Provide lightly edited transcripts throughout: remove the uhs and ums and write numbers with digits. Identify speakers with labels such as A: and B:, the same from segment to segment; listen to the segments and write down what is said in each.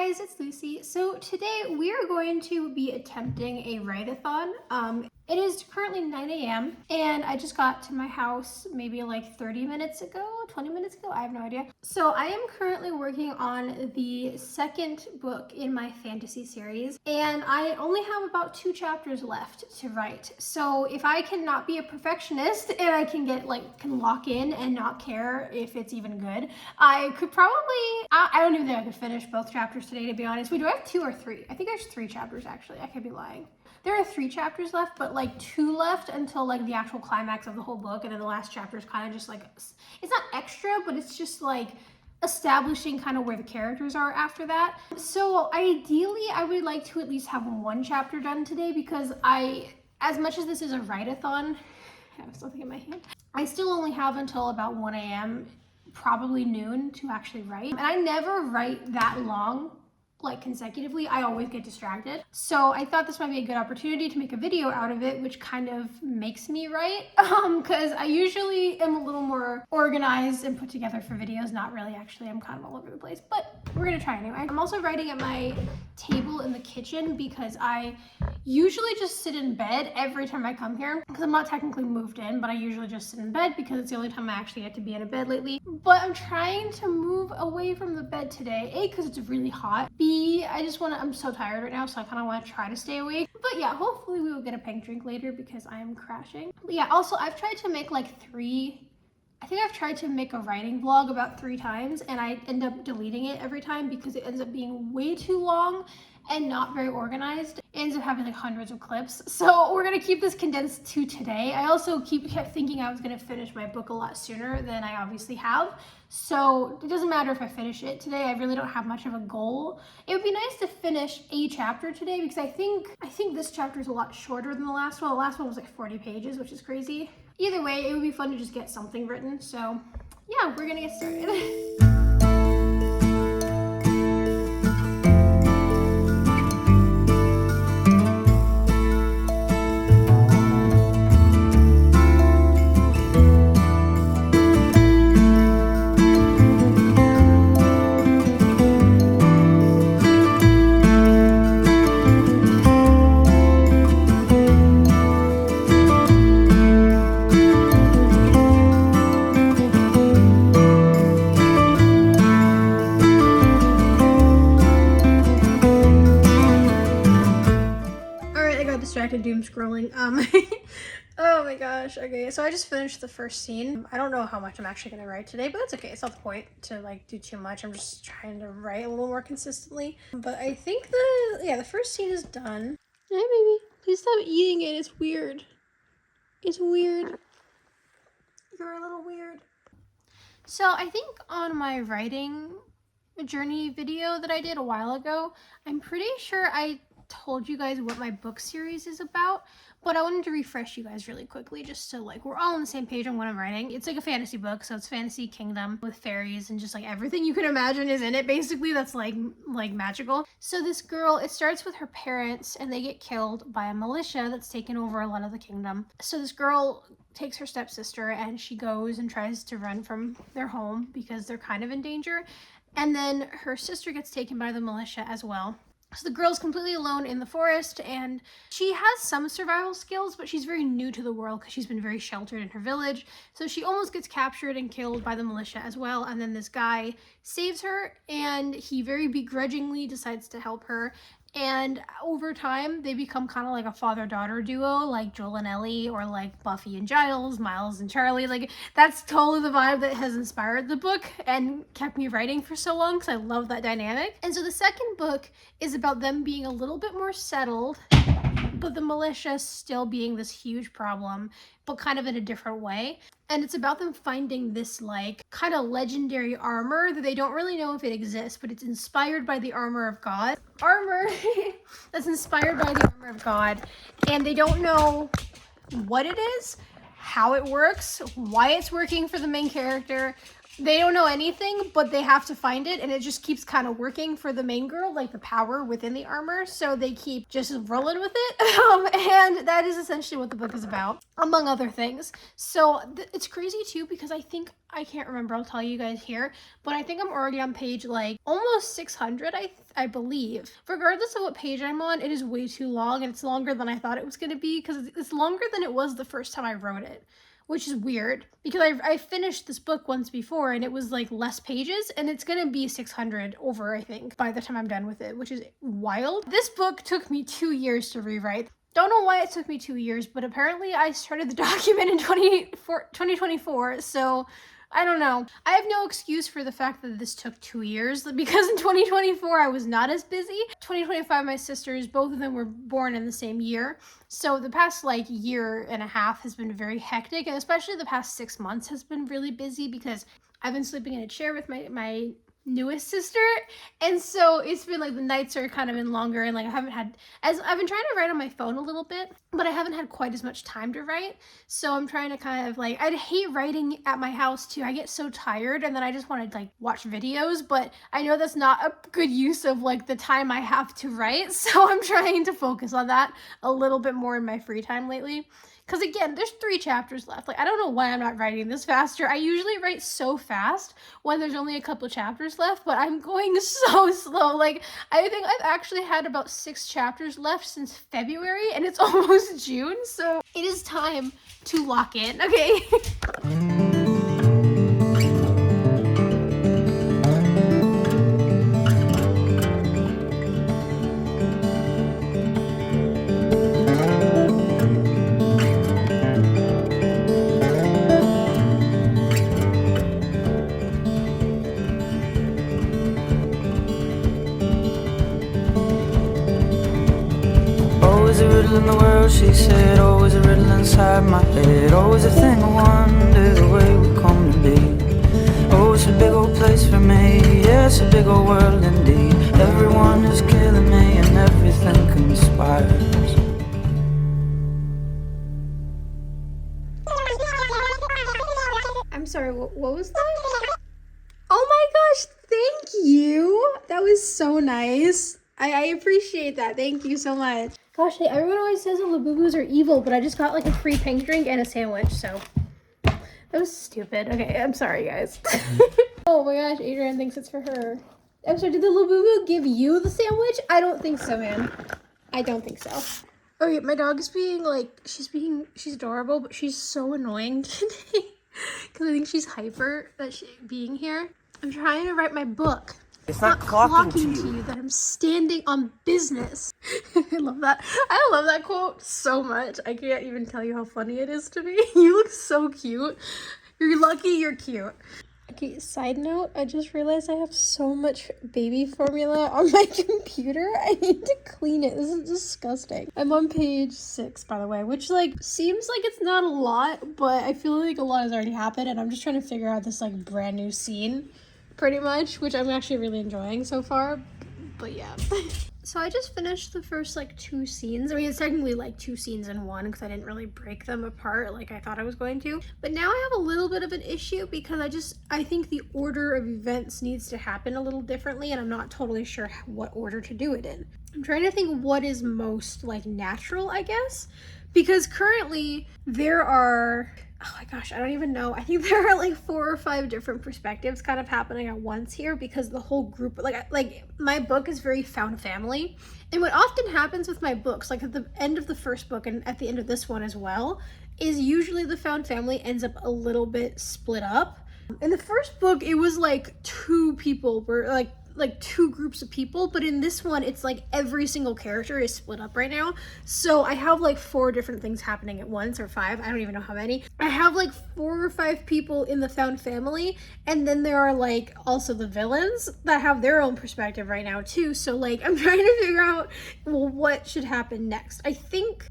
A: guys, it's Lucy. So today we are going to be attempting a write-a-thon. It is currently 9 a.m. and I just got to my house maybe like 30 minutes ago, 20 minutes ago, I have no idea. So I am currently working on the second book in my fantasy series and I only have about 2 chapters left to write. So if I cannot be a perfectionist and I can can lock in and not care if it's even good, I could probably, I don't even think I could finish both chapters today, to be honest. Wait, do I have 2 or 3? I think there's 3 chapters actually. I could be lying. There are 3 chapters left, but like 2 left until like the actual climax of the whole book, and then the last chapter is kind of just like, it's not extra, but it's just like establishing kind of where the characters are after that. So ideally, I would like to at least have 1 chapter done today because as much as this is a write-a-thon, I have something in my hand, I still only have until about 1 a.m., probably noon, to actually write. And I never write that long, like consecutively. I always get distracted. So I thought this might be a good opportunity to make a video out of it, which kind of makes me write, because I usually am a little more organized and put together for videos. Not really, actually. I'm kind of all over the place, but we're gonna try anyway. I'm also writing at my table in the kitchen because I usually just sit in bed every time I come here, because I'm not technically moved in, but I usually just sit in bed because it's the only time I actually get to be in a bed lately. But I'm trying to move away from the bed today, A, because it's really hot, B, I'm so tired right now, so I kind of want to try to stay awake. But yeah, hopefully we will get a pink drink later because I am crashing. But yeah, also I've tried to make like I've tried to make a writing vlog about 3 times and I end up deleting it every time because it ends up being way too long and not very organized. It ends up having like hundreds of clips. So we're gonna keep this condensed to today. I also kept thinking I was gonna finish my book a lot sooner than I obviously have. So it doesn't matter if I finish it today. I really don't have much of a goal. It would be nice to finish a chapter today because I think this chapter is a lot shorter than the last one. The last one was like 40 pages, which is crazy. Either way, it would be fun to just get something written. So yeah, we're gonna get started. Doom scrolling. Oh my gosh. Okay, so I just finished the first scene. I don't know how much I'm actually gonna write today, but that's okay. It's not the point to like do too much. I'm just trying to write a little more consistently. But I think the first scene is done. Hi baby, please stop eating it. It's weird. It's weird. You're a little weird. So I think on my writing journey video that I did a while ago, I'm pretty sure I told you guys what my book series is about, but I wanted to refresh you guys really quickly just so like we're all on the same page on what I'm writing. It's like a fantasy book, so it's fantasy kingdom with fairies and just like everything you can imagine is in it basically that's like magical. So this girl, it starts with her parents and they get killed by a militia that's taken over a lot of the kingdom. So this girl takes her stepsister and she goes and tries to run from their home because they're kind of in danger, and then her sister gets taken by the militia as well. So the girl's completely alone in the forest and she has some survival skills, but she's very new to the world because she's been very sheltered in her village. So she almost gets captured and killed by the militia as well. And then this guy saves her and he very begrudgingly decides to help her. And over time, they become kind of like a father-daughter duo, like Joel and Ellie, or like Buffy and Giles, Miles and Charlie. Like, that's totally the vibe that has inspired the book and kept me writing for so long because I love that dynamic. And so the second book is about them being a little bit more settled, but the militia still being this huge problem, but kind of in a different way. And it's about them finding this like kind of legendary armor that they don't really know if it exists, but it's inspired by the armor of God. Armor that's inspired by the armor of God. And they don't know what it is, how it works, why it's working for the main character. they don't know anything, but they have to find it, and it just keeps kind of working for the main girl, like the power within the armor, so they keep just rolling with it. And that is essentially what the book is about, among other things. So it's crazy too, because I can't remember, I'll tell you guys here, but I think I'm already on page like almost 600, I believe. Regardless of what page I'm on, it is way too long, and it's longer than I thought it was going to be, because it's longer than it was the first time I wrote it, which is weird, because I finished this book once before and it was like less pages, and it's gonna be 600 over, I think, by the time I'm done with it, which is wild. This book took me 2 years to rewrite. Don't know why it took me 2 years, but apparently I started the document in 2024, so I don't know. I have no excuse for the fact that this took 2 years, because in 2024 I was not as busy. 2025, my sisters, both of them were born in the same year. So the past like year and a half has been very hectic, and especially the past 6 months has been really busy, because I've been sleeping in a chair with my newest sister, and so it's been like the nights are kind of been longer, and like I've been trying to write on my phone a little bit, but I haven't had quite as much time to write. So I'm trying to kind of like, I'd hate writing at my house too. I get so tired, and then I just want to like watch videos, but I know that's not a good use of like the time I have to write, so I'm trying to focus on that a little bit more in my free time lately. Because again, there's 3 chapters left. Like, I don't know why I'm not writing this faster. I usually write so fast when there's only a couple chapters left, but I'm going so slow. Like, I think I've actually had about 6 chapters left since February, and it's almost June, so it is time to lock in, okay?
B: Always a riddle in the world, she said. Always a riddle inside my head. Always a thing I wonder the way we come to be. Oh, it's a big old place for me. Yeah, it's a big old world indeed. Everyone is killing me and everything conspires.
A: I'm sorry, what was that? Oh my gosh, thank you. That was so nice. I appreciate that. Thank you so much. Gosh, everyone always says the Labubus are evil, but I just got like a free pink drink and a sandwich, so that was stupid. Okay, I'm sorry, guys. Oh my gosh, Adrienne thinks it's for her. I'm sorry, did the Labubu give you the sandwich? I don't think so, man. I don't think so. Okay, my dog is being like, she's adorable, but she's so annoying today. Because I think she's hyper that being here. I'm trying to write my book.
B: It's not clocking to you.
A: That I'm standing on business. I love that. I love that quote so much. I can't even tell you how funny it is to me. You look so cute. You're lucky you're cute. Okay, side note, I just realized I have so much baby formula on my computer. I need to clean it. This is disgusting. I'm on page 6, by the way, which like seems like it's not a lot, but I feel like a lot has already happened, and I'm just trying to figure out this like brand new scene, pretty much, which I'm actually really enjoying so far. But yeah. So I just finished the first like 2 scenes. I mean, it's technically like 2 scenes in one, because I didn't really break them apart like I thought I was going to. But now I have a little bit of an issue, because I think the order of events needs to happen a little differently, and I'm not totally sure what order to do it in. I'm trying to think what is most like natural, I guess, because currently there are, oh my gosh, I don't even know. I think there are like 4 or 5 different perspectives kind of happening at once here, because the whole group, like my book is very found family. And what often happens with my books, like at the end of the first book and at the end of this one as well, is usually the found family ends up a little bit split up. In the first book, it was like 2 people were like 2 groups of people, but in this one it's like every single character is split up right now. So I have like 4 different things happening at once, or 5, I don't even know how many. I have like 4 or 5 people in the found family, and then there are like also the villains that have their own perspective right now too. So like I'm trying to figure out, well, what should happen next. I think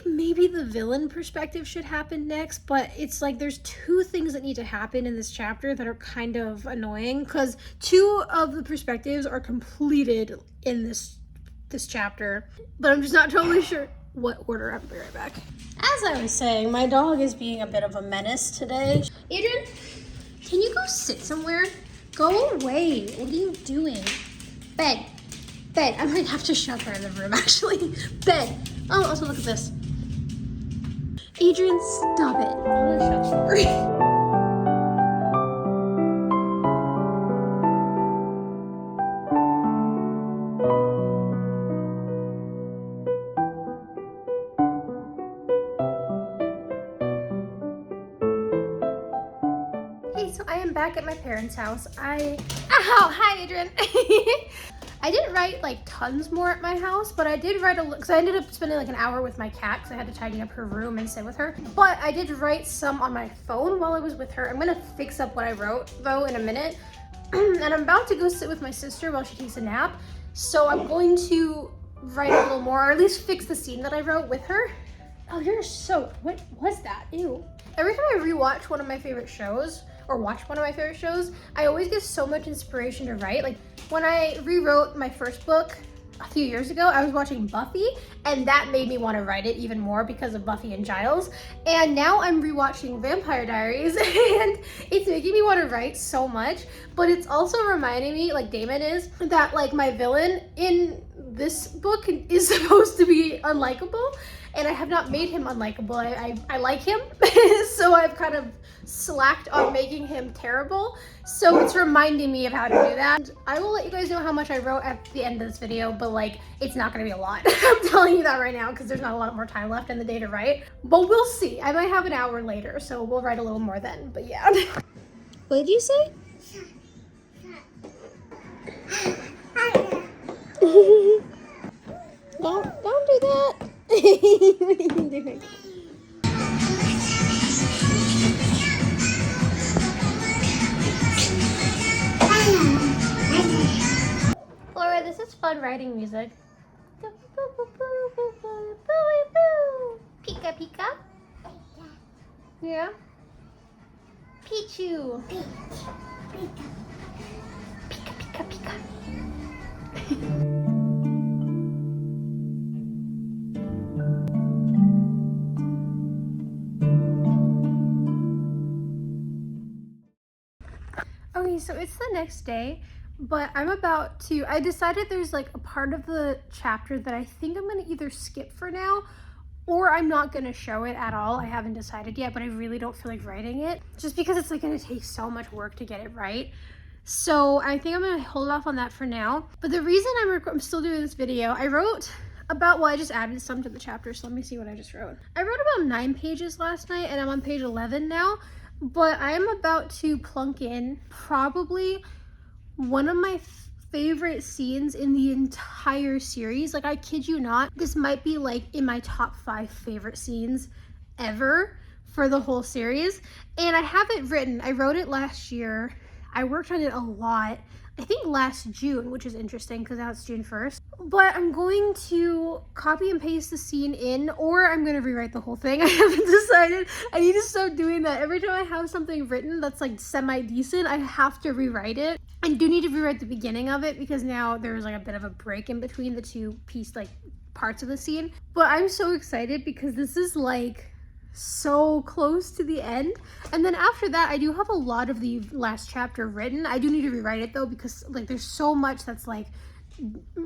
A: maybe the villain perspective should happen next, but it's like there's 2 things that need to happen in this chapter that are kind of annoying, because 2 of the perspectives are completed in this chapter, but I'm just not totally sure what order. I'll be right back. As I was saying, my dog is being a bit of a menace today. Adrian, Can you go sit somewhere? Go away. What are you doing? Bed. Bed. I might have to shove her in the room, actually. Bed. Oh, also look at this. Adrian, stop it. I'm gonna shove her. Hey, so I am back at my parents' house. Ow, hi Adrian. I didn't write like tons more at my house, but I did write because I ended up spending like an hour with my cat because I had to tidy up her room and sit with her. But I did write some on my phone while I was with her. I'm gonna fix up what I wrote though in a minute. And I'm about to go sit with my sister while she takes a nap. So I'm going to write a little more, or at least fix the scene that I wrote with her. Oh, you're soaked. What was that? Ew. Every time I rewatch one of my favorite shows, or watch one of my favorite shows, I always get so much inspiration to write. Like when I rewrote my first book a few years ago, I was watching Buffy, and that made me want to write it even more because of Buffy and Giles. And now I'm rewatching Vampire Diaries, and it's making me want to write so much, but it's also reminding me, like Damon is, that like my villain in this book is supposed to be unlikable, and I have not made him unlikable. I like him, so I've kind of slacked on making him terrible. So it's reminding me of how to do that. I will let you guys know how much I wrote at the end of this video, but like, it's not gonna be a lot. I'm telling you that right now because there's not a lot more time left in the day to write, but we'll see. I might have an hour later, so we'll write a little more then, but yeah. What did you say? Don't do that. What are you doing? Laura, this is fun writing music. Pika pika. Yeah. Pichu. Pika pika pika. Okay, so it's the next day, but I decided there's like a part of the chapter that I think I'm gonna either skip for now, or I'm not gonna show it at all. I haven't decided yet, but I really don't feel like writing it, just because it's like gonna take so much work to get it right. So I think I'm gonna hold off on that for now. But the reason I'm still doing this video, I wrote about, well, I just added some to the chapter, so let me see what I just wrote. I wrote about 9 pages last night, and I'm on page 11 now. But I'm about to plunk in probably one of my favorite scenes in the entire series. Like, I kid you not, this might be like in my top 5 favorite scenes ever for the whole series. And I have it written. I wrote it last year. I worked on it a lot. I think last June, which is interesting because now it's June 1st. But I'm going to copy and paste the scene in, or I'm going to rewrite the whole thing. I haven't decided. I need to start doing that. Every time I have something written that's like semi-decent, I have to rewrite it. I do need to rewrite the beginning of it because now there's like a bit of a break in between the two parts of the scene. But I'm so excited because this is like so close to the end, and then after that I do have a lot of the last chapter written. I do need to rewrite it though because like there's so much that's like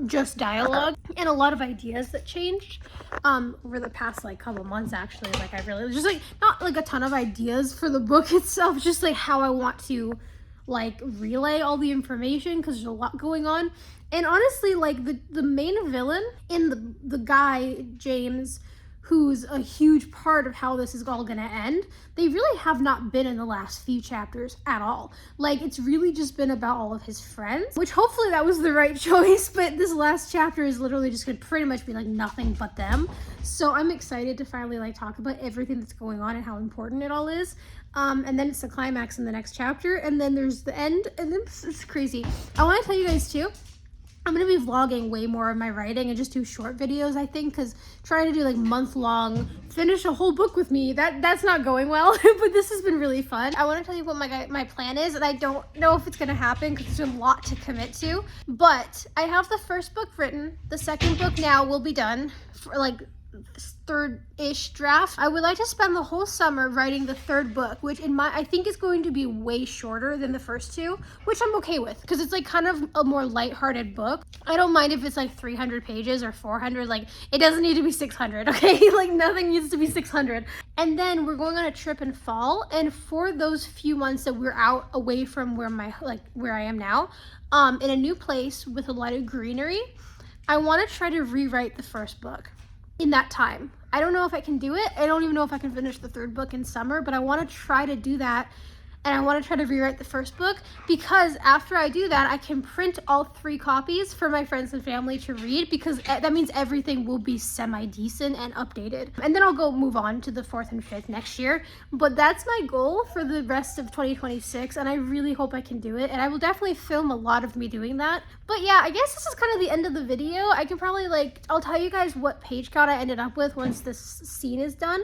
A: just dialogue and a lot of ideas that changed over the past like couple months. Actually, like I really just like not like a ton of ideas for the book itself, just like how I want to like relay all the information because there's a lot going on. And honestly, like the main villain in the guy James, who's a huge part of how this is all gonna end, they really have not been in the last few chapters at all. Like, it's really just been about all of his friends, which hopefully that was the right choice, but this last chapter is literally just gonna pretty much be like nothing but them. So I'm excited to finally like talk about everything that's going on and how important it all is. And then it's the climax in the next chapter, and then there's the end, and then it's crazy. I wanna tell you guys too, I'm going to be vlogging way more of my writing and just do short videos, I think, because trying to do like month-long, finish a whole book with me, that's not going well, but this has been really fun. I want to tell you what my plan is, and I don't know if it's going to happen because there's a lot to commit to, but I have the first book written. The second book now will be done for like third-ish draft. I would like to spend the whole summer writing the third book, which I think is going to be way shorter than the first two, which I'm okay with because it's like kind of a more lighthearted book. I don't mind if it's like 300 pages or 400. Like, it doesn't need to be 600, okay? Like, nothing needs to be 600. And then we're going on a trip in fall, and for those few months that we're out away from where I am now, in a new place with a lot of greenery, I want to try to rewrite the first book in that time. I don't know if I can do it. I don't even know if I can finish the third book in summer, but I want to try to do that. And I want to try to rewrite the first book because after I do that, I can print all 3 copies for my friends and family to read, because that means everything will be semi-decent and updated. And then I'll go move on to the 4th and 5th next year. But that's my goal for the rest of 2026, and I really hope I can do it. And I will definitely film a lot of me doing that. But yeah, I guess this is kind of the end of the video. I can probably I'll tell you guys what page count I ended up with once this scene is done.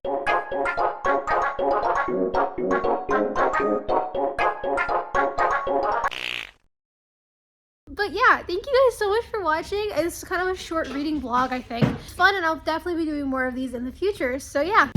A: But yeah, thank you guys so much for watching. It's kind of a short reading vlog, I think. It's fun, and I'll definitely be doing more of these in the future. So yeah.